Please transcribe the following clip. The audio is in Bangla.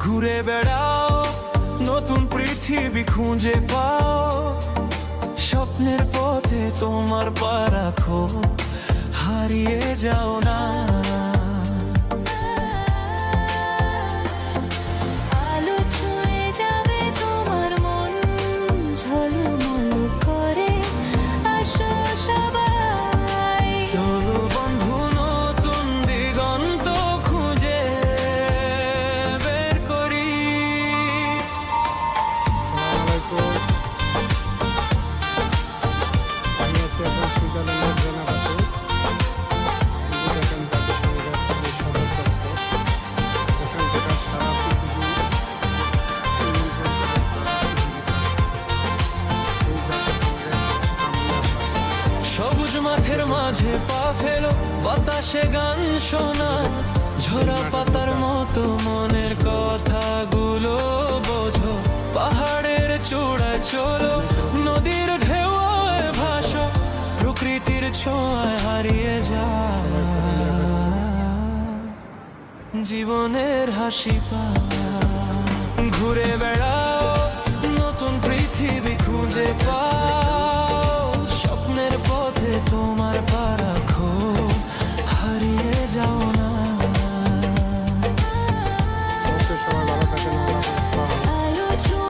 ঘুরে বেড়াও, নতুন পৃথিবী খুঁজে পাও, স্বপ্নের পথে তোমার পা রাখো, হারিয়ে যাও না। আলো ছুঁয়ে যাবে তোমার মন, ঝলমল করে আসো সবাই। চলো বন্ধু, নতুন দিগন্ত খুঁজে বের করি। আমি আছি এখন সুইজারল্যান্ডের জেনেভাতে। দেখেন জাতিসংঘের যে সদর দপ্তর, এখানকার সারা পৃথিবী সবুজ মাঠের মাঝে পা ফেলো, বাতাসে গান শোনা, ঝরা পাতার মতো মনের কথাগুলো বোঝো। পাহাড়ের চূড়ায় চলো, নদীর ঢেউয়ে ভাসো, প্রকৃতির ছোঁয়ায় হারিয়ে যায় জীবনের হাসি পা।